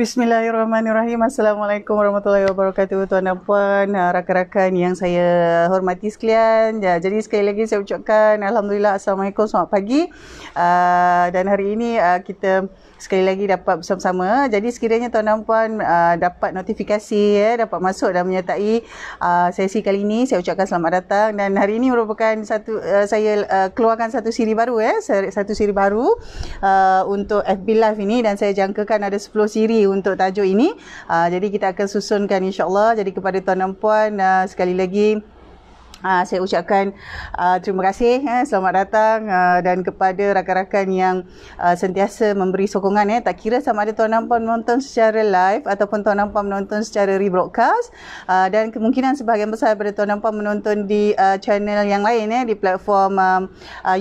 Bismillahirrahmanirrahim. Assalamualaikum warahmatullahi wabarakatuh, tuan dan puan, rakan-rakan yang saya hormati sekalian. Jadi sekali lagi saya ucapkan Alhamdulillah, Assalamualaikum, selamat pagi. Dan hari ini kita sekali lagi dapat bersama-sama. Jadi sekiranya tuan dan puan dapat notifikasi, dapat masuk dan menyertai sesi kali ini, saya ucapkan selamat datang. Dan hari ini merupakan saya keluarkan satu siri baru, untuk FB Live ini, dan saya jangkakan ada 10 siri untuk tajuk ini. Jadi kita akan susunkan insya-Allah. Jadi kepada tuan dan puan, sekali lagi saya ucapkan terima kasih, selamat datang, dan kepada rakan-rakan yang sentiasa memberi sokongan, tak kira sama ada tuan dan puan menonton secara live ataupun tuan dan puan menonton secara rebroadcast, dan kemungkinan sebahagian besar daripada tuan dan puan menonton di channel yang lain, di platform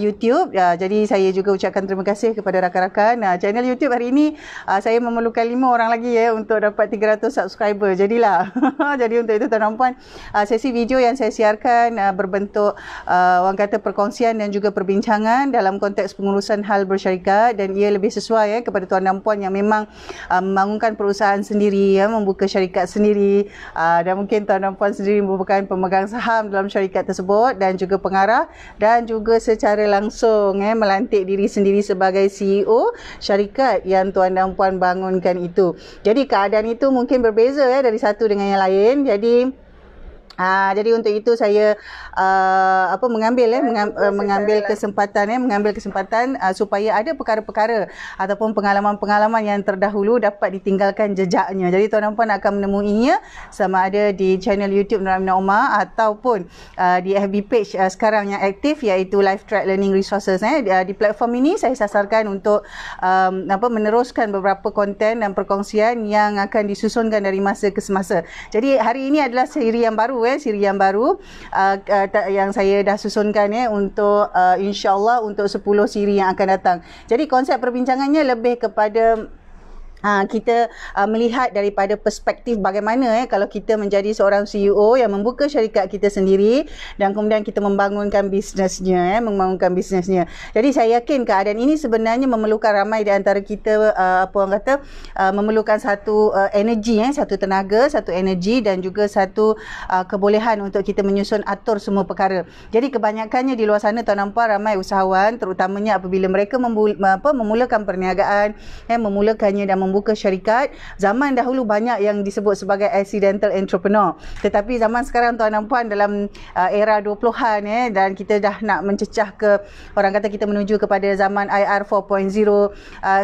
YouTube. Jadi saya juga ucapkan terima kasih kepada rakan-rakan. Channel YouTube hari ini saya memerlukan 5 orang lagi untuk dapat 300 subscriber. Jadilah jadi untuk itu tuan dan puan, sesi video yang saya siarkan berbentuk orang kata perkongsian dan juga perbincangan dalam konteks pengurusan hal bersyarikat, dan ia lebih sesuai kepada tuan dan puan yang memang membangunkan perusahaan sendiri, membuka syarikat sendiri, dan mungkin tuan dan puan sendiri merupakan pemegang saham dalam syarikat tersebut dan juga pengarah, dan juga secara langsung melantik diri sendiri sebagai CEO syarikat yang tuan dan puan bangunkan itu. Jadi keadaan itu mungkin berbeza dari satu dengan yang lain. Jadi untuk itu saya mengambil kesempatan supaya ada perkara-perkara ataupun pengalaman-pengalaman yang terdahulu dapat ditinggalkan jejaknya. Jadi tuan dan puan akan menemuinya sama ada di channel YouTube Nur Aminah Omar ataupun di FB page sekarang yang aktif, iaitu Live Track Learning Resources. Di platform ini saya sasarkan untuk meneruskan beberapa konten dan perkongsian yang akan disusunkan dari masa ke semasa. Jadi hari ini adalah siri yang baru, yang saya dah susunkan untuk insya-Allah untuk 10 siri yang akan datang. Jadi konsep perbincangannya lebih kepada kita melihat daripada perspektif bagaimana kalau kita menjadi seorang CEO yang membuka syarikat kita sendiri dan kemudian kita membangunkan bisnesnya, Jadi saya yakin keadaan ini sebenarnya memerlukan ramai di antara kita memerlukan satu energi, satu tenaga, satu energi, dan juga satu kebolehan untuk kita menyusun atur semua perkara. Jadi kebanyakannya di luar sana tuan dan puan, ramai usahawan terutamanya apabila mereka memulakan perniagaan, memulakannya dan membuka syarikat. Zaman dahulu banyak yang disebut sebagai accidental entrepreneur, tetapi zaman sekarang tuan dan puan dalam era 20-an dan kita dah nak mencecah ke, orang kata kita menuju kepada zaman IR 4.0,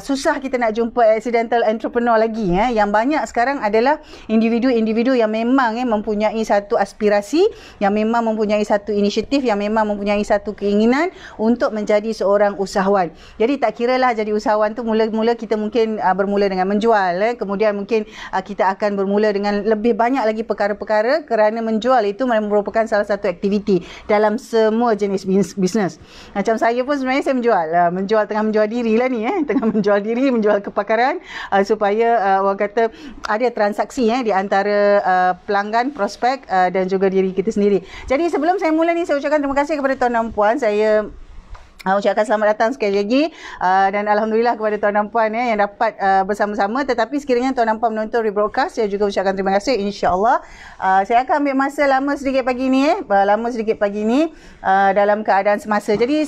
susah kita nak jumpa accidental entrepreneur lagi. Yang banyak sekarang adalah individu-individu yang memang mempunyai satu aspirasi, yang memang mempunyai satu inisiatif, yang memang mempunyai satu keinginan untuk menjadi seorang usahawan. Jadi tak kiralah jadi usahawan tu mula-mula kita mungkin bermula dengan menjual, kemudian mungkin kita akan bermula dengan lebih banyak lagi perkara-perkara, kerana menjual itu merupakan salah satu aktiviti dalam semua jenis bisnes. Macam saya pun sebenarnya saya tengah menjual diri lah ni, tengah menjual diri, menjual kepakaran, supaya orang kata ada transaksi di antara pelanggan, prospek, dan juga diri kita sendiri. Jadi sebelum saya mula ni, saya ucapkan terima kasih kepada tuan dan puan. Saya ucapkan selamat datang sekali lagi, dan Alhamdulillah kepada tuan dan puan yang dapat bersama-sama. Tetapi sekiranya tuan dan puan menonton rebroadcast, saya juga ucapkan terima kasih. InsyaAllah saya akan ambil masa lama sedikit pagi ni dalam keadaan semasa. Jadi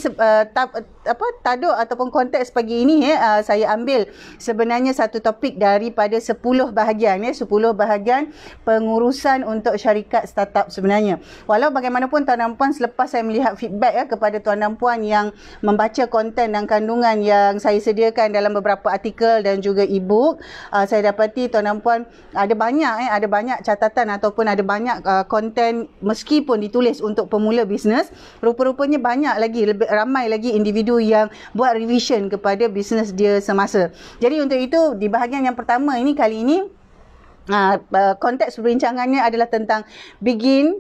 tajuk ataupun konteks pagi ini saya ambil sebenarnya satu topik daripada 10 bahagian 10 bahagian pengurusan untuk syarikat startup sebenarnya. Walau bagaimanapun tuan dan puan, selepas saya melihat feedback kepada tuan dan puan yang membaca konten dan kandungan yang saya sediakan dalam beberapa artikel dan juga e-book, saya dapati tuan dan puan ada banyak catatan ataupun ada banyak konten meskipun ditulis untuk pemula bisnes, rupa-rupanya ramai lagi individu yang buat revision kepada bisnes dia semasa. Jadi untuk itu di bahagian yang pertama ini, kali ini konteks perbincangannya adalah tentang begin,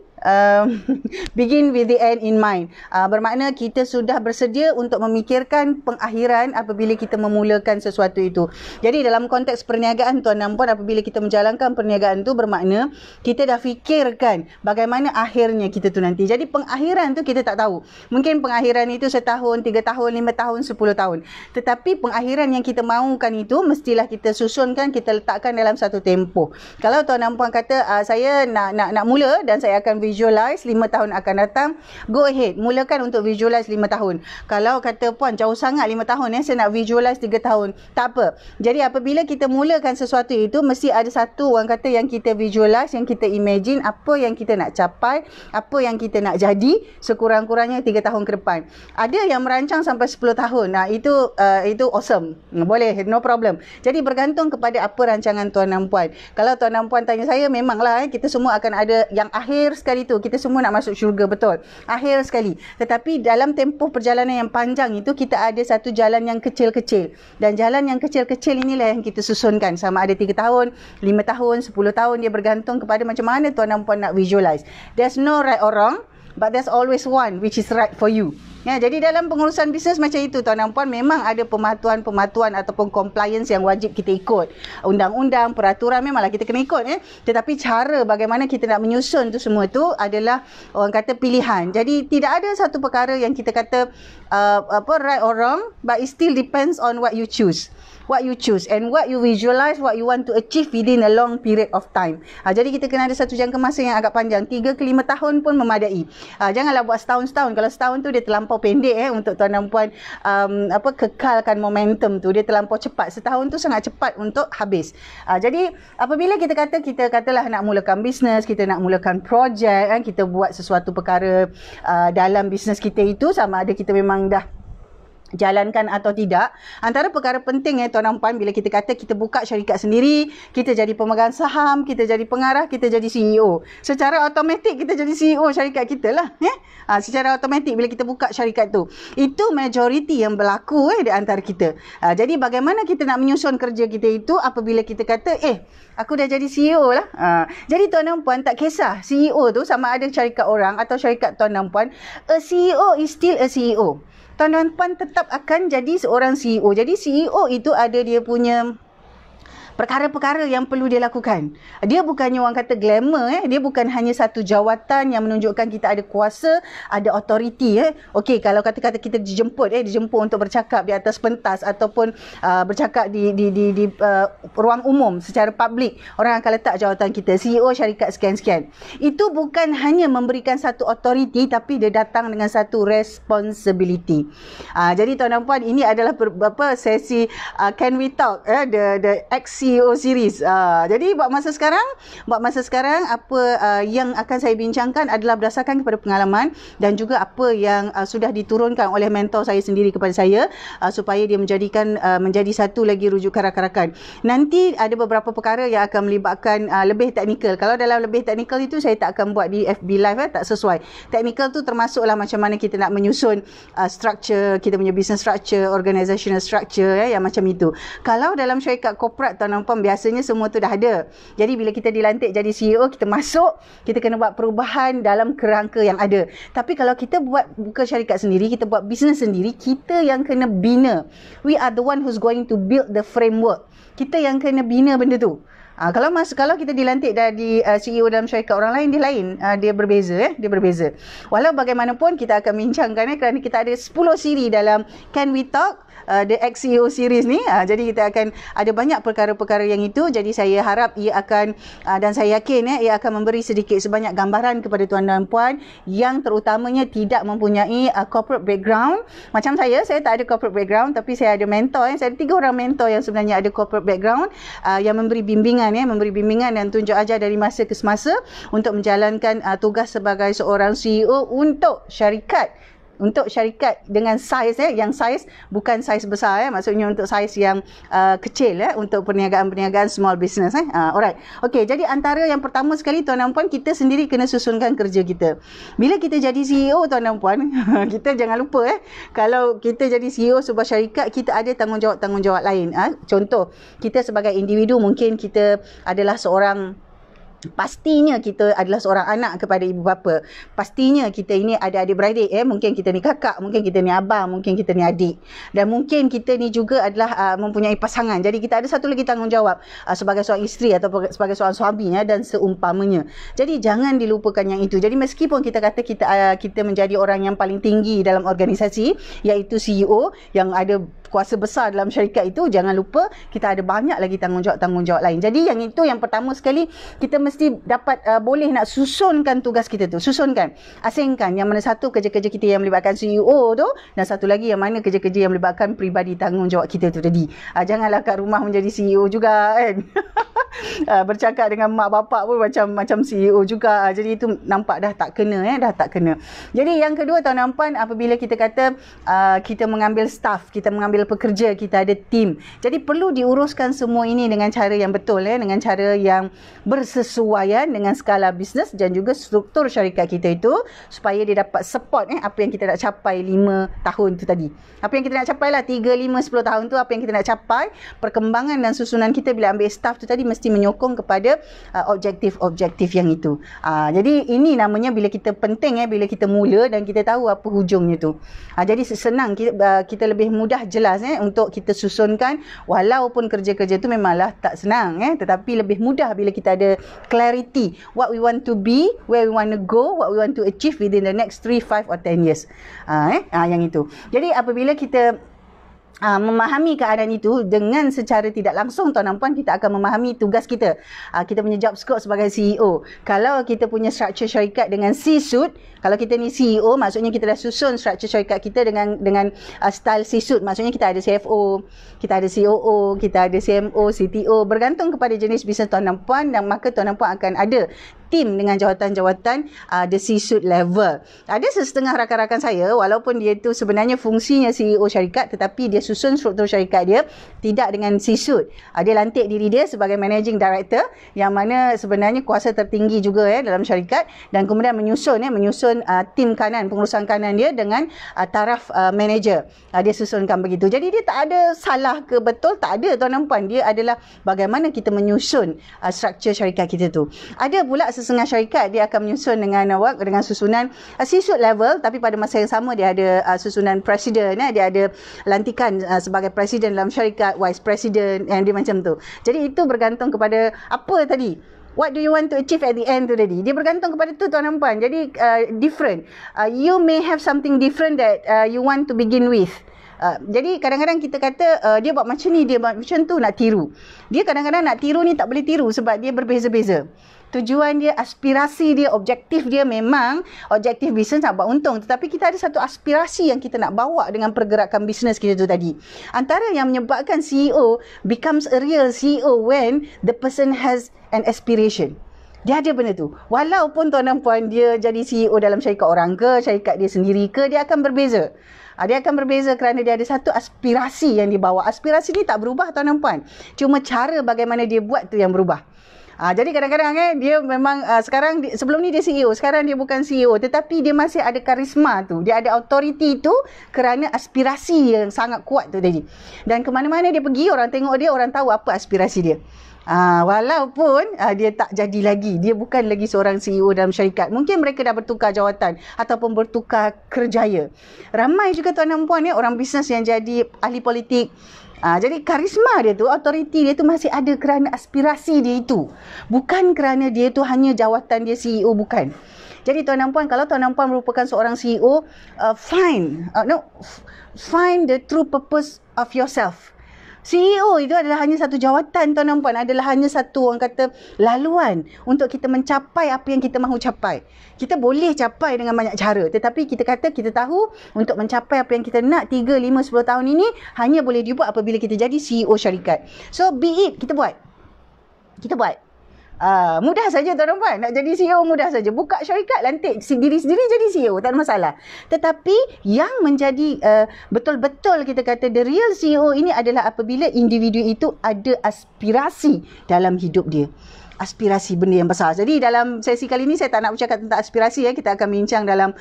begin with the end in mind. Bermakna kita sudah bersedia untuk memikirkan pengakhiran apabila kita memulakan sesuatu itu. Jadi dalam konteks perniagaan tuan dan puan, apabila kita menjalankan perniagaan tu bermakna kita dah fikirkan bagaimana akhirnya kita tu nanti. Jadi pengakhiran tu kita tak tahu. Mungkin pengakhiran itu setahun, 3 tahun, 5 tahun, 10 tahun. Tetapi pengakhiran yang kita mahukan itu mestilah kita susunkan, kita letakkan dalam satu tempoh. Kalau tuan dan puan kata saya nak mula dan saya akan visualize 5 tahun akan datang, go ahead, mulakan untuk visualize 5 tahun. Kalau kata puan jauh sangat 5 tahun saya nak visualize 3 tahun, tak apa. Jadi apabila kita mulakan sesuatu itu, mesti ada satu orang kata yang kita visualize, yang kita imagine apa yang kita nak capai, apa yang kita nak jadi sekurang-kurangnya 3 tahun ke depan. Ada yang merancang sampai 10 tahun. Itu awesome. Boleh, no problem. Jadi bergantung kepada apa rancangan tuan dan puan. Kalau tuan dan puan tanya saya, memanglah kita semua akan ada yang akhir sekali tu. Kita semua nak masuk syurga, betul. Akhir sekali. Tetapi dalam tempoh perjalanan yang panjang itu, kita ada satu jalan yang kecil-kecil. Dan jalan yang kecil-kecil inilah yang kita susunkan. Sama ada 3 tahun, 5 tahun, 10 tahun. Dia bergantung kepada macam mana tuan dan puan nak visualize. There's no right or wrong, but there's always one which is right for you. Ya, jadi dalam pengurusan bisnes macam itu tuan dan puan, memang ada pematuhan ataupun compliance yang wajib kita ikut. Undang-undang, peraturan memanglah kita kena ikut. Tetapi cara bagaimana kita nak menyusun tu semua tu adalah orang kata pilihan. Jadi tidak ada satu perkara yang kita kata right or wrong, but it still depends on what you choose. What you choose and what you visualize, what you want to achieve within a long period of time. Jadi kita kena ada satu jangka masa yang agak panjang. 3 ke 5 tahun pun memadai. Janganlah buat setahun-setahun. Kalau setahun tu dia terlampau pendek untuk tuan dan puan kekalkan momentum tu. Dia terlampau cepat. Setahun tu sangat cepat untuk habis. Jadi apabila kita katalah nak mulakan bisnes, kita nak mulakan projek, kita buat sesuatu perkara dalam bisnes kita itu, sama ada kita memang dah jalankan atau tidak. Antara perkara penting tuan dan puan, bila kita kata kita buka syarikat sendiri, kita jadi pemegang saham, kita jadi pengarah, kita jadi CEO. Secara automatik kita jadi CEO syarikat kita lah. Secara automatik bila kita buka syarikat tu. Itu majoriti yang berlaku di antara kita. Jadi bagaimana kita nak menyusun kerja kita itu apabila kita kata, aku dah jadi CEO lah. Jadi tuan dan puan, tak kisah CEO tu sama ada syarikat orang atau syarikat tuan dan puan, a CEO is still a CEO. Tuan dan puan tetap akan jadi seorang CEO. Jadi CEO itu ada dia punya perkara-perkara yang perlu dia lakukan. Dia bukannya orang kata glamour. Dia bukan hanya satu jawatan yang menunjukkan kita ada kuasa, ada authority. Okey, kalau kata-kata kita dijemput untuk bercakap di atas pentas ataupun bercakap di ruang umum secara publik, orang akan letak jawatan kita CEO syarikat sekian-sekian. Itu bukan hanya memberikan satu authority, tapi dia datang dengan satu responsibility. Jadi tuan dan puan, ini adalah sesi Can We Talk, the CEO series. Jadi buat masa sekarang apa yang akan saya bincangkan adalah berdasarkan kepada pengalaman dan juga apa yang sudah diturunkan oleh mentor saya sendiri kepada saya, supaya dia menjadi satu lagi rujukan rakan-rakan. Nanti ada beberapa perkara yang akan melibatkan lebih teknikal. Kalau dalam lebih teknikal itu saya tak akan buat di FB Live, tak sesuai. Teknikal tu termasuklah macam mana kita nak menyusun structure, kita punya business structure, organizational structure, yang macam itu. Kalau dalam syarikat korporat tuan-tuan, biasanya semua tu dah ada. Jadi bila kita dilantik jadi CEO, kita masuk, kita kena buat perubahan dalam kerangka yang ada. Tapi kalau kita buka syarikat sendiri, kita buat bisnes sendiri, kita yang kena bina. We are the one who's going to build the framework. Kita yang kena bina benda tu. Kalau kita dilantik dari CEO dalam syarikat orang lain, dia berbeza. Walau bagaimanapun kita akan bincangkan kerana kita ada 10 siri dalam Can We Talk, the ex-CEO series ni. Jadi kita akan ada banyak perkara-perkara yang itu. Jadi saya harap ia akan dan saya yakin ia akan memberi sedikit sebanyak gambaran kepada tuan dan puan yang terutamanya tidak mempunyai corporate background. Macam saya tak ada corporate background, tapi saya ada mentor. Saya ada 3 orang mentor yang sebenarnya ada corporate background, yang memberi bimbingan dan tunjuk ajar dari masa ke semasa untuk menjalankan tugas sebagai seorang CEO untuk syarikat dengan saiz yang saiz bukan saiz besar, maksudnya untuk saiz yang kecil, untuk perniagaan small business. Alright. Okey, jadi antara yang pertama sekali tuan dan puan, kita sendiri kena susunkan kerja kita. Bila kita jadi CEO tuan dan puan, kita jangan lupa kalau kita jadi CEO sebuah syarikat, kita ada tanggungjawab lain. Contoh, kita sebagai individu mungkin kita adalah seorang Pastinya kita adalah seorang anak kepada ibu bapa. Pastinya kita ini ada adik-beradik. Mungkin kita ni kakak, mungkin kita ni abang, mungkin kita ni adik. Dan mungkin kita ni juga adalah mempunyai pasangan. Jadi kita ada satu lagi tanggungjawab sebagai seorang isteri atau sebagai seorang suami dan seumpamanya. Jadi jangan dilupakan yang itu. Jadi meskipun kita kata kita menjadi orang yang paling tinggi dalam organisasi, iaitu CEO yang ada kuasa besar dalam syarikat itu, jangan lupa kita ada banyak lagi tanggungjawab lain. Jadi yang itu yang pertama sekali, kita mesti dapat boleh nak susunkan tugas kita tu. Susunkan, asingkan yang mana satu kerja-kerja kita yang melibatkan CEO tu, dan satu lagi yang mana kerja-kerja yang melibatkan peribadi tanggungjawab kita tu tadi. Janganlah kat rumah menjadi CEO juga kan. Bercakap dengan mak bapak pun macam CEO juga. Jadi itu nampak dah tak kena, dah tak kena. Jadi yang kedua, Tuan Puan, apabila kita kata kita mengambil staff, kita mengambil pekerja, kita ada tim. Jadi perlu diuruskan semua ini dengan cara yang betul, dengan cara yang bersesuaian dengan skala bisnes dan juga struktur syarikat kita itu, supaya dia dapat support apa yang kita nak capai 5 tahun tu tadi. Apa yang kita nak capai lah 3, 5, 10 tahun tu, apa yang kita nak capai, perkembangan dan susunan kita bila ambil staff tu tadi mesti menyokong kepada objektif-objektif yang itu. Jadi ini namanya bila kita penting, bila kita mula dan kita tahu apa hujungnya tu. Jadi senang, kita lebih mudah jelas untuk kita susunkan, walaupun kerja-kerja tu memanglah tak senang, tetapi lebih mudah bila kita ada clarity what we want to be, where we want to go, what we want to achieve within the next 3, 5 or 10 years. Yang itu. Jadi apabila kita memahami keadaan itu dengan secara tidak langsung, Tuan Puan, kita akan memahami tugas kita. Kita punya job scope sebagai CEO. Kalau kita punya structure syarikat dengan C-suite, kalau kita ni CEO, maksudnya kita dah susun structure syarikat kita dengan style C-suite. Maksudnya kita ada CFO, kita ada COO, kita ada CMO, CTO, bergantung kepada jenis bisnes Tuan Puan, dan maka Tuan Puan akan ada tim dengan jawatan-jawatan the C-suite level. Ada setengah rakan-rakan saya, walaupun dia tu sebenarnya fungsinya CEO syarikat, tetapi dia susun struktur syarikat dia tidak dengan C-suite. Dia lantik diri dia sebagai managing director, yang mana sebenarnya kuasa tertinggi juga dalam syarikat, dan kemudian menyusun tim kanan, pengurusan kanan dia dengan taraf manager. Dia susunkan begitu. Jadi dia tak ada salah ke betul, tak ada, Tuan Puan. Dia adalah bagaimana kita menyusun struktur syarikat kita tu. Ada pula setengah syarikat dia akan menyusun dengan susunan C-suite level, tapi pada masa yang sama dia ada susunan presiden, dia ada lantikan sebagai presiden dalam syarikat, vice president, yang dia macam tu. Jadi itu bergantung kepada apa tadi, what do you want to achieve at the end tu tadi. Dia bergantung kepada tu, Tuan Puan. Jadi different. You may have something different that you want to begin with. Jadi kadang-kadang kita kata dia buat macam ni, dia buat macam tu, nak tiru. Dia kadang-kadang nak tiru ni tak boleh tiru sebab dia berbeza-beza. Tujuan dia, aspirasi dia, objektif dia memang objektif bisnes nak buat untung. Tetapi kita ada satu aspirasi yang kita nak bawa dengan pergerakan bisnes kita tu tadi. Antara yang menyebabkan CEO becomes a real CEO when the person has an aspiration. Dia ada benda tu. Walaupun Tuan Puan dia jadi CEO dalam syarikat orang ke, syarikat dia sendiri ke, dia akan berbeza. Dia akan berbeza kerana dia ada satu aspirasi yang dibawa. Aspirasi ni tak berubah, Tuan Puan. Cuma cara bagaimana dia buat tu yang berubah. Jadi kadang-kadang dia memang sekarang sebelum ni dia CEO, sekarang dia bukan CEO, tetapi dia masih ada karisma tu, dia ada authority tu kerana aspirasi yang sangat kuat tu tadi. Dan ke mana-mana dia pergi, orang tengok dia, orang tahu apa aspirasi dia. Walaupun dia tak jadi lagi, dia bukan lagi seorang CEO dalam syarikat, mungkin mereka dah bertukar jawatan ataupun bertukar kerjaya. Ramai juga Tuan Puan orang bisnes yang jadi ahli politik. Jadi karisma dia tu, autoriti dia tu masih ada kerana aspirasi dia itu. Bukan kerana dia tu hanya jawatan dia CEO, bukan. Jadi Tuan Puan, kalau Tuan Puan merupakan seorang CEO, find the true purpose of yourself. CEO itu adalah hanya satu jawatan, Tuan Puan, adalah hanya satu, orang kata, laluan untuk kita mencapai apa yang kita mahu capai. Kita boleh capai dengan banyak cara, tetapi kita kata kita tahu untuk mencapai apa yang kita nak 3, 5, 10 tahun ini hanya boleh dibuat apabila kita jadi CEO syarikat. So be it, kita buat. Mudah saja Tuan Puan, nak jadi CEO mudah saja. Buka syarikat, lantik diri sendiri jadi CEO, tak ada masalah. Tetapi yang menjadi betul-betul kita kata the real CEO ini adalah apabila individu itu ada aspirasi dalam hidup dia. aspirasi benda yang besar. Jadi dalam sesi kali ni saya tak nak bercakap tentang aspirasi, kita akan bincang dalam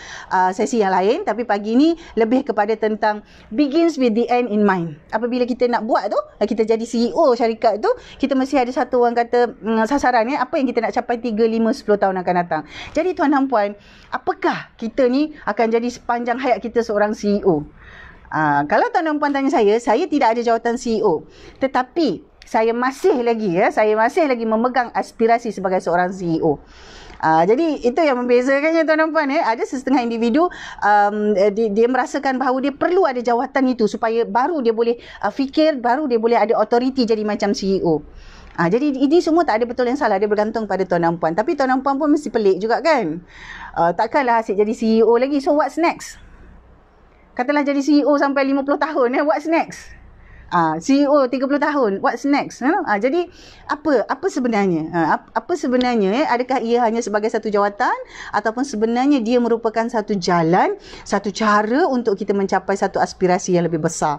sesi yang lain, tapi pagi ni lebih kepada tentang begins with the end in mind. Apabila kita nak buat tu, kita jadi CEO syarikat tu, kita mesti ada satu orang kata sasaran apa yang kita nak capai 3, 5, 10 tahun akan datang. Jadi tuan dan puan, apakah kita ni akan jadi sepanjang hayat kita seorang CEO? Kalau tuan dan puan tanya saya tidak ada jawatan CEO. Tetapi saya masih lagi memegang aspirasi sebagai seorang CEO. Jadi itu yang membezakannya tuan dan puan. Ada setengah individu dia merasakan bahawa dia perlu ada jawatan itu supaya baru dia boleh fikir, baru dia boleh ada authority jadi macam CEO. Jadi ini semua tak ada betul yang salah, dia bergantung pada tuan dan puan. Tapi tuan dan puan pun mesti pelik juga kan. Takkanlah asyik jadi CEO lagi. So what's next? Katalah jadi CEO sampai 50 tahun, what's next? CEO 30 tahun, what's next? Jadi apa sebenarnya? Apa sebenarnya? Adakah ia hanya sebagai satu jawatan ataupun sebenarnya dia merupakan satu jalan, satu cara untuk kita mencapai satu aspirasi yang lebih besar?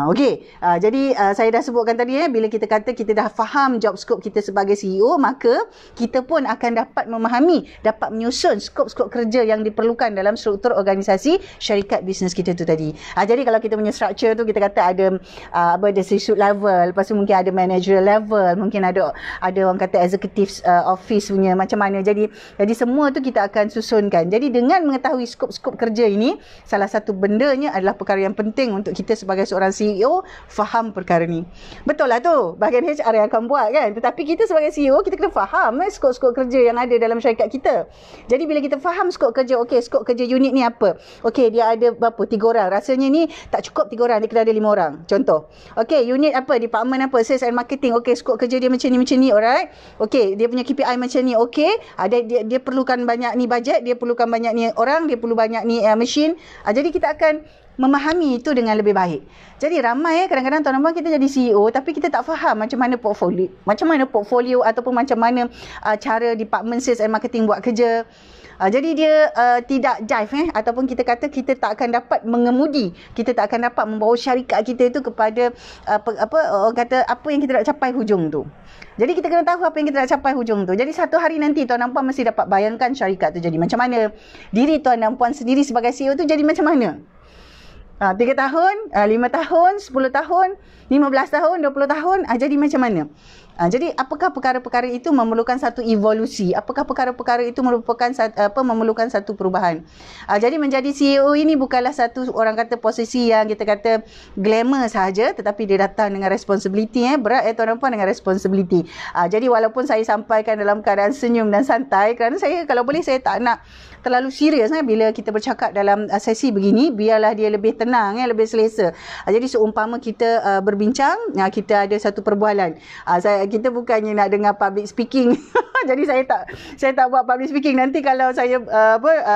Okey. Jadi saya dah sebutkan tadi bila kita kata kita dah faham job scope kita sebagai CEO, maka kita pun akan dapat memahami, dapat menyusun skop-skop kerja yang diperlukan dalam struktur organisasi syarikat bisnes kita tu tadi. Jadi kalau kita punya structure tu kita kata ada ada C-suite level, lepas tu mungkin ada managerial level, mungkin ada orang kata executive office punya macam mana. Jadi semua tu kita akan susunkan. Jadi dengan mengetahui skop-skop kerja ini, salah satu bendanya adalah perkara yang penting untuk kita sebagai seorang CEO faham perkara ni. Betul lah tu, bahagian HR yang akan buat kan. Tetapi kita sebagai CEO, kita kena faham skop-skop kerja yang ada dalam syarikat kita. Jadi bila kita faham skop kerja, okey, skop kerja unit ni apa? Okey, dia ada berapa? 3 orang. Rasanya ni tak cukup 3 orang, dia kena ada 5 orang. Contoh. Okey, unit apa? Department apa? Sales and marketing. Okey, skop kerja dia macam ni, alright. Okey, dia punya KPI macam ni. Okey, dia perlukan banyak ni bajet, dia perlukan banyak ni orang, dia perlu banyak ni mesin. Jadi kita akan memahami itu dengan lebih baik. Jadi ramai kadang-kadang tuan dan puan kita jadi CEO tapi kita tak faham macam mana portfolio ataupun macam mana cara department sales and marketing buat kerja. Jadi dia tidak jive ataupun kita kata kita tak akan dapat mengemudi, kita tak akan dapat membawa syarikat kita itu kepada apa yang kita nak capai hujung tu. Jadi kita kena tahu apa yang kita nak capai hujung tu. Jadi satu hari nanti tuan dan puan mesti dapat bayangkan syarikat tu jadi macam mana. Diri tuan dan puan sendiri sebagai CEO tu jadi macam mana. 3 tahun, 5 tahun, 10 tahun, 15 tahun, 20 tahun, jadi macam mana? Jadi apakah perkara-perkara itu memerlukan satu evolusi? Apakah perkara-perkara itu memerlukan satu perubahan? Jadi menjadi CEO ini bukanlah satu orang kata posisi yang kita kata glamour sahaja, tetapi dia datang dengan responsibility. Berat tuan dan puan dengan responsibility. Jadi walaupun saya sampaikan dalam keadaan senyum dan santai, kerana saya kalau boleh saya tak nak terlalu serius bila kita bercakap dalam sesi begini, biarlah dia lebih tenang, lebih selesa. Jadi seumpama kita berbincang, kita ada satu perbualan. Kita bukannya nak dengar public speaking. Jadi saya tak buat public speaking. Nanti kalau saya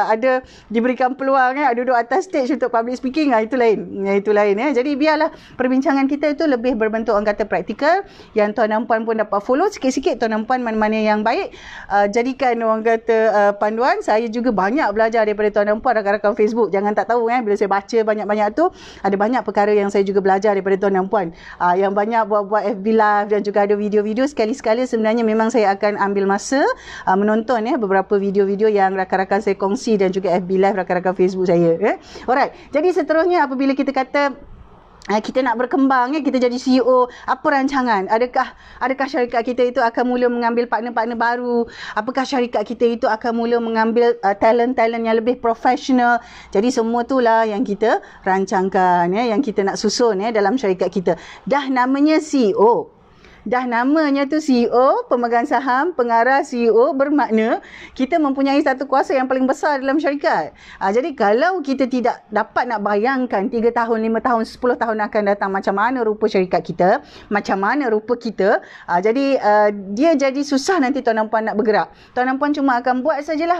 ada diberikan peluang duduk atas stage untuk public speaking, itu lain. Jadi biarlah perbincangan kita itu lebih berbentuk orang kata praktikal, yang tuan dan puan pun dapat follow sikit-sikit tuan dan puan mana-mana yang baik. Jadikan orang kata panduan. Saya juga banyak belajar daripada tuan dan puan rakan-rakan Facebook. Jangan tak tahu bila saya baca banyak-banyak tu, ada banyak perkara yang saya juga belajar daripada tuan dan puan. Yang banyak buat FB live dan juga ada video-video sekali-sekala. Sebenarnya memang saya akan ambil masa menonton beberapa video-video yang rakan-rakan saya kongsi dan juga FB live rakan-rakan Facebook saya. Alright. Jadi seterusnya apabila kita kata kita nak berkembang, kita jadi CEO, apa rancangan? Adakah syarikat kita itu akan mula mengambil partner-partner baru? Apakah syarikat kita itu akan mula mengambil talent-talent yang lebih profesional? Jadi semua itulah yang kita rancangkan, yang kita nak susun dalam syarikat kita. Dah namanya CEO. Dah namanya tu CEO, pemegang saham, pengarah CEO, bermakna kita mempunyai satu kuasa yang paling besar dalam syarikat. Jadi kalau kita tidak dapat nak bayangkan 3 tahun, 5 tahun, 10 tahun akan datang macam mana rupa syarikat kita, macam mana rupa kita, jadi dia jadi susah nanti tuan dan puan nak bergerak. Tuan dan puan cuma akan buat sajalah,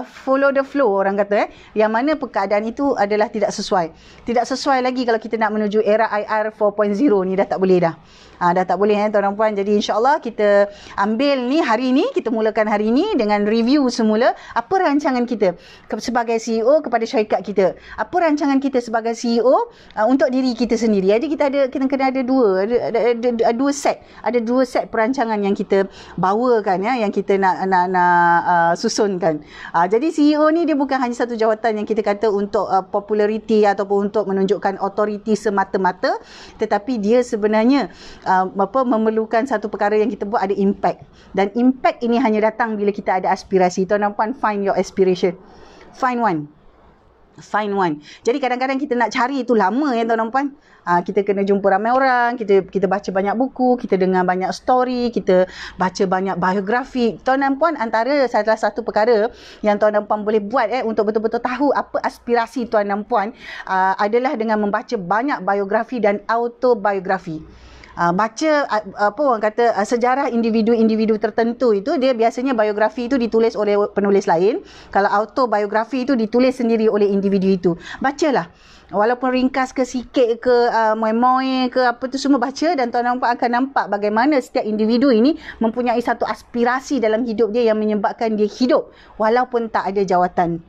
follow the flow orang kata. Yang mana keadaan itu adalah tidak sesuai. Tidak sesuai lagi kalau kita nak menuju era IR 4.0 ni, dah tak boleh dah. Dah tak boleh tuan dan puan. Jadi insya-Allah kita ambil ni hari ni, kita mulakan hari ni dengan review semula apa rancangan kita sebagai CEO kepada syarikat kita. Apa rancangan kita sebagai CEO untuk diri kita sendiri. Jadi kita kena ada dua set. Ada dua set perancangan yang kita bawakan yang kita nak susunkan. Jadi CEO ni dia bukan hanya satu jawatan yang kita kata untuk populariti ataupun untuk menunjukkan autoriti semata-mata, tetapi dia sebenarnya memerlukan satu perkara yang kita buat ada impact. Dan impact ini hanya datang bila kita ada aspirasi. Tuan dan puan, find your aspiration. Find one. Jadi kadang-kadang kita nak cari itu lama tuan dan puan. Kita kena jumpa ramai orang, kita baca banyak buku, kita dengar banyak story, kita baca banyak biografi. Tuan dan puan, antara salah satu perkara yang tuan dan puan boleh buat untuk betul-betul tahu apa aspirasi tuan dan puan adalah dengan membaca banyak biografi dan autobiografi. Baca apa orang kata sejarah individu-individu tertentu itu, dia biasanya biografi itu ditulis oleh penulis lain. Kalau autobiografi itu ditulis sendiri oleh individu itu. Bacalah. Walaupun ringkas ke sikit ke moe-moe ke apa tu semua baca, dan tuan nampak akan nampak bagaimana setiap individu ini mempunyai satu aspirasi dalam hidup dia yang menyebabkan dia hidup walaupun tak ada jawatan.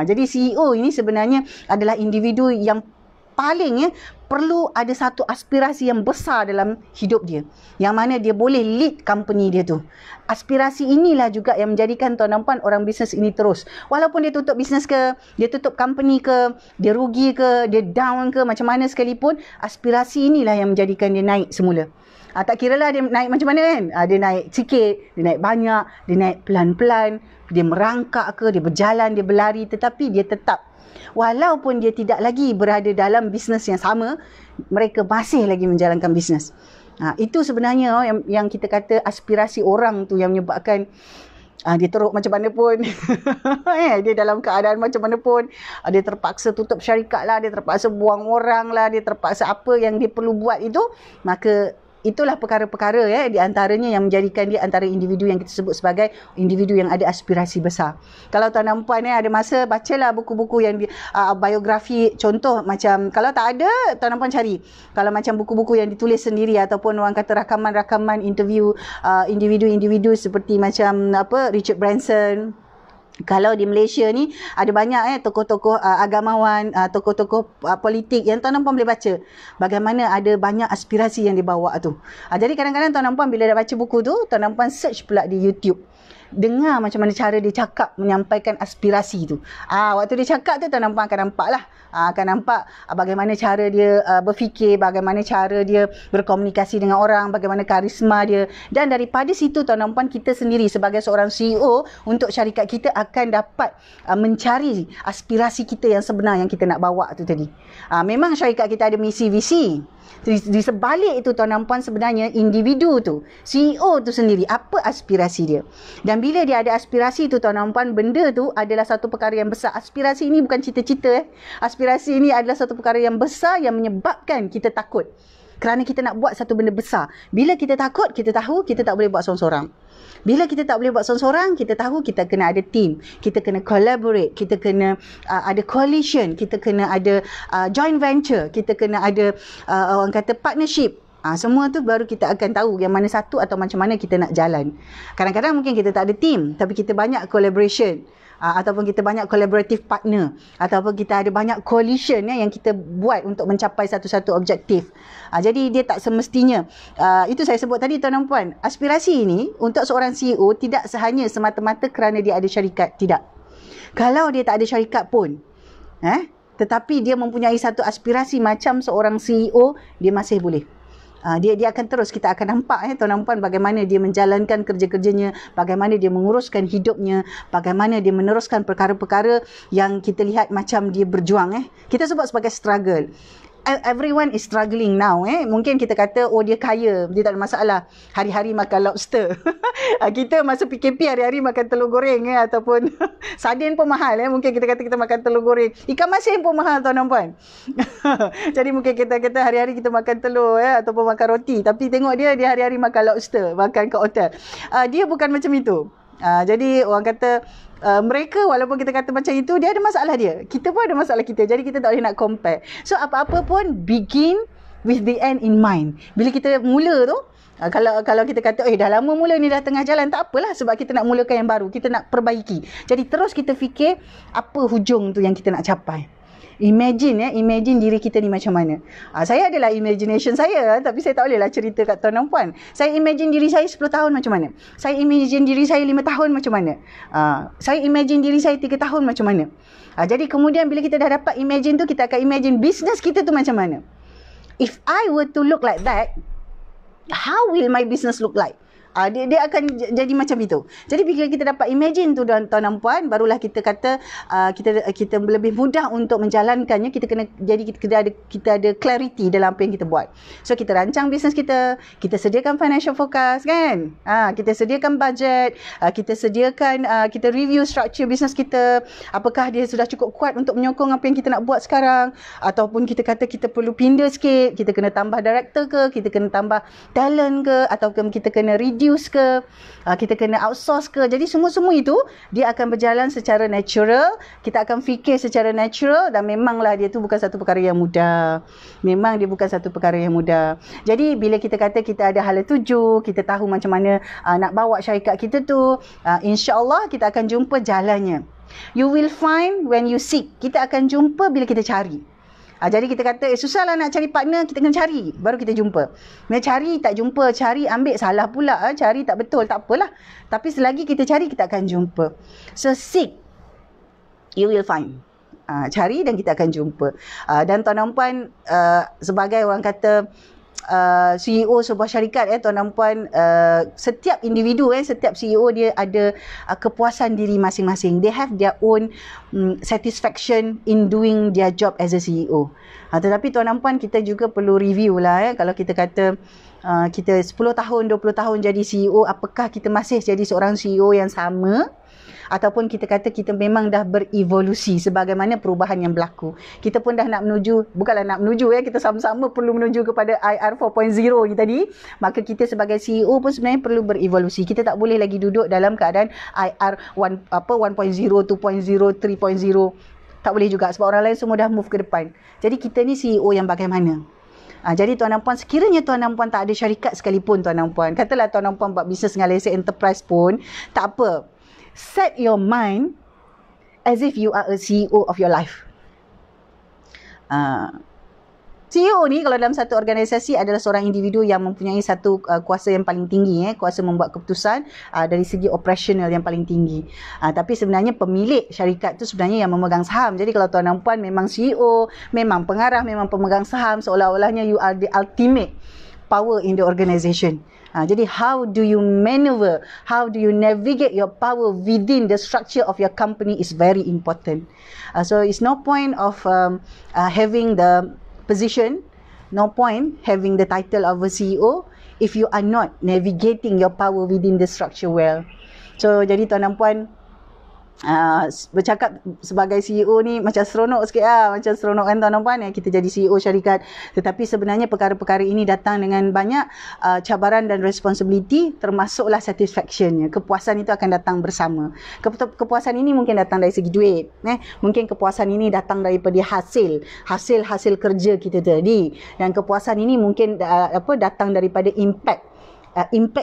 Jadi CEO ini sebenarnya adalah individu yang paling perlu ada satu aspirasi yang besar dalam hidup dia, yang mana dia boleh lead company dia tu. Aspirasi inilah juga yang menjadikan tuan dan puan orang bisnes ini terus, walaupun dia tutup bisnes ke, dia tutup company ke, dia rugi ke, dia down ke, macam mana sekalipun, aspirasi inilah yang menjadikan dia naik semula. Tak kira lah dia naik macam mana kan. Dia naik sikit, dia naik banyak, dia naik pelan-pelan, dia merangkak ke, dia berjalan, dia berlari, tetapi dia tetap, walaupun dia tidak lagi berada dalam bisnes yang sama, mereka masih lagi menjalankan bisnes. Itu sebenarnya yang kita kata aspirasi orang tu yang menyebabkan dia teruk macam mana pun. Dia dalam keadaan macam mana pun, dia terpaksa tutup syarikat lah, dia terpaksa buang orang lah, dia terpaksa apa yang dia perlu buat itu, maka itulah perkara-perkara di antaranya yang menjadikan dia antara individu yang kita sebut sebagai individu yang ada aspirasi besar. Kalau tuan dan puan ada masa, bacalah buku-buku yang biografi. Contoh macam, kalau tak ada, tuan dan puan cari. Kalau macam buku-buku yang ditulis sendiri ataupun orang kata rakaman-rakaman interview individu-individu seperti macam Richard Branson. Kalau di Malaysia ni ada banyak tokoh-tokoh agamawan, tokoh-tokoh politik yang tuan dan puan boleh baca bagaimana ada banyak aspirasi yang dibawa tu. Jadi kadang-kadang tuan dan puan bila dah baca buku tu, tuan dan puan search pula di YouTube. Dengar macam mana cara dia cakap menyampaikan aspirasi tu. Waktu dia cakap tu tuan dan puan akan nampak lah. Akan nampak bagaimana cara dia berfikir, bagaimana cara dia berkomunikasi dengan orang, bagaimana karisma dia. Dan daripada situ tuan dan puan, kita sendiri sebagai seorang CEO untuk syarikat kita akan dapat mencari aspirasi kita yang sebenar yang kita nak bawa tu tadi. Memang syarikat kita ada misi visi. Di sebalik itu tuan dan puan, sebenarnya individu tu, CEO tu sendiri, apa aspirasi dia. Dan bila dia ada aspirasi tu tuan dan puan, benda tu adalah satu perkara yang besar. Aspirasi ini bukan cita-cita. Aspirasi ini adalah satu perkara yang besar yang menyebabkan kita takut. Kerana kita nak buat satu benda besar. Bila kita takut, kita tahu kita tak boleh buat seorang-seorang. Bila kita tak boleh buat seorang-seorang, kita tahu kita kena ada team, kita kena collaborate, kita kena ada coalition, kita kena ada joint venture, kita kena ada orang kata partnership. Semua tu baru kita akan tahu yang mana satu atau macam mana kita nak jalan. Kadang-kadang mungkin kita tak ada team, tapi kita banyak collaboration. Ataupun kita banyak collaborative partner, ataupun kita ada banyak coalition yang kita buat untuk mencapai satu-satu objektif. Jadi dia tak semestinya, itu saya sebut tadi tuan dan puan, aspirasi ini untuk seorang CEO tidak hanya semata-mata kerana dia ada syarikat, tidak. Kalau dia tak ada syarikat pun, tetapi dia mempunyai satu aspirasi macam seorang CEO, dia masih boleh. Dia akan terus, kita akan nampak tuan dan puan bagaimana dia menjalankan kerja-kerjanya, bagaimana dia menguruskan hidupnya, bagaimana dia meneruskan perkara-perkara yang kita lihat macam dia berjuang. Kita sebut sebagai struggle. Everyone is struggling now. Mungkin kita kata, dia kaya, dia tak ada masalah, hari-hari makan lobster. Kita masa PKP hari-hari makan telur goreng ataupun sardin pun mahal. Mungkin kita kata kita makan telur goreng. Ikan masin pun mahal tuan dan puan. Jadi mungkin kita kata hari-hari kita makan telur ataupun makan roti. Tapi tengok dia hari-hari makan lobster, makan kat hotel. Dia bukan macam itu. Jadi orang kata mereka walaupun kita kata macam itu, dia ada masalah dia. Kita pun ada masalah kita. Jadi kita tak boleh nak compare. So apa-apa pun begin with the end in mind. Bila kita mula tu, kalau kita kata dah lama mula ni, dah tengah jalan, tak apalah, sebab kita nak mulakan yang baru, kita nak perbaiki. Jadi terus kita fikir apa hujung tu yang kita nak capai. Imagine diri kita ni macam mana. Saya adalah imagination saya, tapi saya tak bolehlah cerita kat tuan dan puan. Saya imagine diri saya 10 tahun macam mana. Saya imagine diri saya 5 tahun macam mana. Saya imagine diri saya 3 tahun macam mana. Jadi kemudian bila kita dah dapat imagine tu, kita akan imagine business kita tu macam mana. If I were to look like that, how will my business look like? Dia akan jadi macam itu. Jadi bila kita dapat imagine tu tuan dan puan, barulah kita kata kita lebih mudah untuk menjalankannya. Kita ada clarity dalam apa yang kita buat. So kita rancang bisnes kita sediakan financial forecast kan. Kita sediakan budget, kita review structure bisnes kita. Apakah dia sudah cukup kuat untuk menyokong apa yang kita nak buat sekarang, ataupun kita kata kita perlu pindah sikit, kita kena tambah director ke, kita kena tambah talent ke, ataupun kita kena reduce ke, kita kena outsource ke. Jadi semua itu dia akan berjalan secara natural. Kita akan fikir secara natural, dan memanglah dia tu bukan satu perkara yang mudah. Jadi bila kita kata kita ada hala tuju, kita tahu macam mana nak bawa syarikat kita tu, insya-Allah kita akan jumpa jalannya. You will find when you seek. Kita akan jumpa bila kita cari. Jadi kita kata susahlah nak cari partner, kita kena cari baru kita jumpa. Bila cari tak jumpa, cari ambil salah pula, cari tak betul, tak apalah. Tapi selagi kita cari, kita akan jumpa. So seek, you will find. Cari dan kita akan jumpa. Dan tuan dan puan, sebagai orang kata CEO sebuah syarikat, tuan dan puan, setiap individu, setiap CEO dia ada kepuasan diri masing-masing. They have their own satisfaction in doing their job as a CEO. Tetapi tuan dan puan, kita juga perlu review lah. Kalau kita kata kita 10 tahun, 20 tahun jadi CEO, apakah kita masih jadi seorang CEO yang sama? Ataupun kita kata kita memang dah berevolusi sebagaimana perubahan yang berlaku. Kita pun dah nak menuju, bukanlah nak menuju, kita sama-sama perlu menuju kepada IR 4.0 ni tadi. Maka kita sebagai CEO pun sebenarnya perlu berevolusi. Kita tak boleh lagi duduk dalam keadaan IR 1.0, 2.0, 3.0. Tak boleh juga, sebab orang lain semua dah move ke depan. Jadi kita ni CEO yang bagaimana? Jadi tuan dan puan, sekiranya tuan dan puan tak ada syarikat sekalipun, tuan dan puan, katalah tuan dan puan buat bisnes dengan Lesen Enterprise pun, tak apa. Set your mind as if you are a CEO of your life. CEO ni kalau dalam satu organisasi adalah seorang individu yang mempunyai satu kuasa yang paling tinggi, kuasa membuat keputusan dari segi operasional yang paling tinggi. Tapi sebenarnya pemilik syarikat tu sebenarnya yang memegang saham. Jadi kalau tuan dan puan memang CEO, memang pengarah, memang pemegang saham, seolah-olahnya you are the ultimate power in the organisation. Jadi how do you maneuver, how do you navigate your power within the structure of your company is very important. So it's no point of having the position, no point having the title of a CEO if you are not navigating your power within the structure well. So jadi tuan dan puan, bercakap sebagai CEO ni macam seronok sikit macam seronok kan tuan dan puan, kita jadi CEO syarikat. Tetapi sebenarnya perkara-perkara ini datang dengan banyak cabaran dan responsibility, termasuklah satisfactionnya. Kepuasan itu akan datang bersama. Kepuasan ini mungkin datang dari segi duit, mungkin kepuasan ini datang daripada hasil kerja kita tadi, dan kepuasan ini mungkin datang daripada impact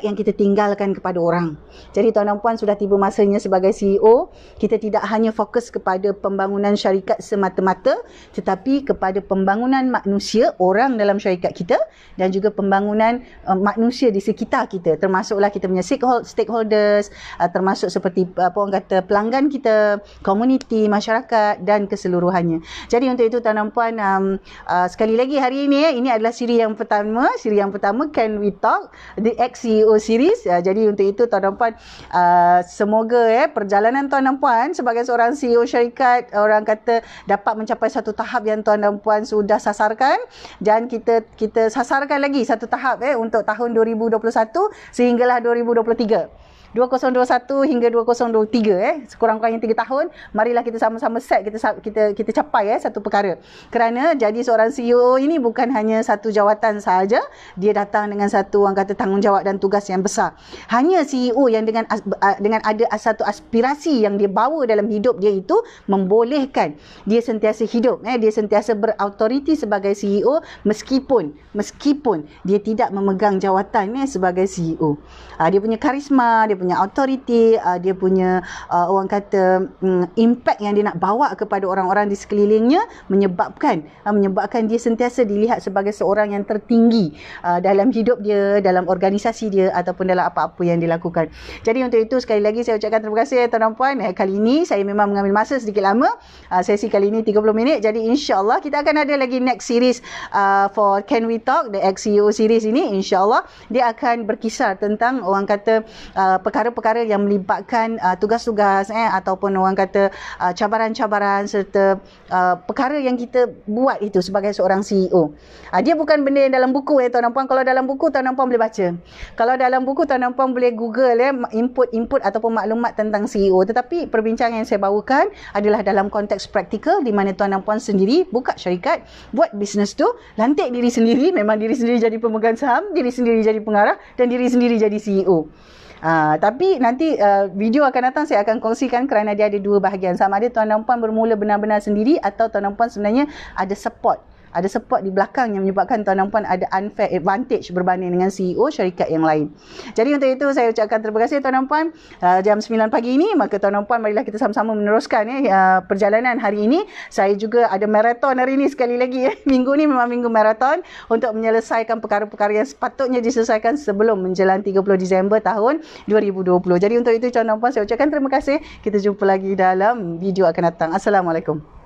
yang kita tinggalkan kepada orang. Jadi tuan dan puan, sudah tiba masanya sebagai CEO, kita tidak hanya fokus kepada pembangunan syarikat semata-mata, tetapi kepada pembangunan manusia, orang dalam syarikat kita, dan juga pembangunan manusia di sekitar kita, termasuklah kita punya stakeholders, termasuk seperti orang kata pelanggan kita, komuniti, masyarakat dan keseluruhannya. Jadi untuk itu tuan dan puan, sekali lagi hari ini adalah siri yang pertama, Can We Talk, the ex-CEO series. Jadi untuk itu tuan dan puan, semoga perjalanan tuan dan puan sebagai seorang CEO syarikat, orang kata, dapat mencapai satu tahap yang tuan dan puan sudah sasarkan, dan kita sasarkan lagi satu tahap untuk tahun 2021 sehinggalah 2023. 2021 hingga 2023 sekurang-kurangnya 3 tahun, marilah kita sama-sama set, kita capai satu perkara. Kerana jadi seorang CEO ini bukan hanya satu jawatan sahaja, dia datang dengan satu orang kata tanggungjawab dan tugas yang besar. Hanya CEO yang dengan ada satu aspirasi yang dia bawa dalam hidup dia itu membolehkan dia sentiasa hidup, dia sentiasa berautoriti sebagai CEO meskipun dia tidak memegang jawatan sebagai CEO. Dia punya karisma, dia punya autoriti, dia punya orang kata impact yang dia nak bawa kepada orang-orang di sekelilingnya menyebabkan dia sentiasa dilihat sebagai seorang yang tertinggi dalam hidup dia, dalam organisasi dia ataupun dalam apa-apa yang dilakukan. Jadi untuk itu sekali lagi saya ucapkan terima kasih tuan dan puan. Kali ini saya memang mengambil masa sedikit lama. Sesi kali ini 30 minit. Jadi insya-Allah kita akan ada lagi next series for Can We Talk, the ex-CEO series ini, insya-Allah dia akan berkisar tentang orang kata perkara-perkara yang melibatkan tugas-tugas ataupun orang kata cabaran-cabaran serta perkara yang kita buat itu sebagai seorang CEO. Dia bukan benda yang dalam buku tuan dan puan. Kalau dalam buku tuan dan puan boleh baca. Kalau dalam buku tuan dan puan boleh Google input ataupun maklumat tentang CEO. Tetapi perbincangan yang saya bawakan adalah dalam konteks praktikal di mana tuan dan puan sendiri buka syarikat, buat bisnes tu, lantik diri sendiri, memang diri sendiri jadi pemegang saham, diri sendiri jadi pengarah dan diri sendiri jadi CEO. Tapi nanti video akan datang saya akan kongsikan kerana dia ada dua bahagian. Sama ada tuan dan puan bermula benar-benar sendiri atau tuan dan puan sebenarnya ada support di belakang yang menyebabkan tuan dan puan ada unfair advantage berbanding dengan CEO syarikat yang lain. Jadi untuk itu saya ucapkan terima kasih tuan dan puan. Jam 9 pagi ini maka tuan dan puan marilah kita sama-sama meneruskan perjalanan hari ini. Saya juga ada maraton hari ini sekali lagi. Minggu ni memang minggu maraton untuk menyelesaikan perkara-perkara yang sepatutnya diselesaikan sebelum menjelang 30 Disember tahun 2020. Jadi untuk itu tuan dan puan saya ucapkan terima kasih. Kita jumpa lagi dalam video akan datang. Assalamualaikum.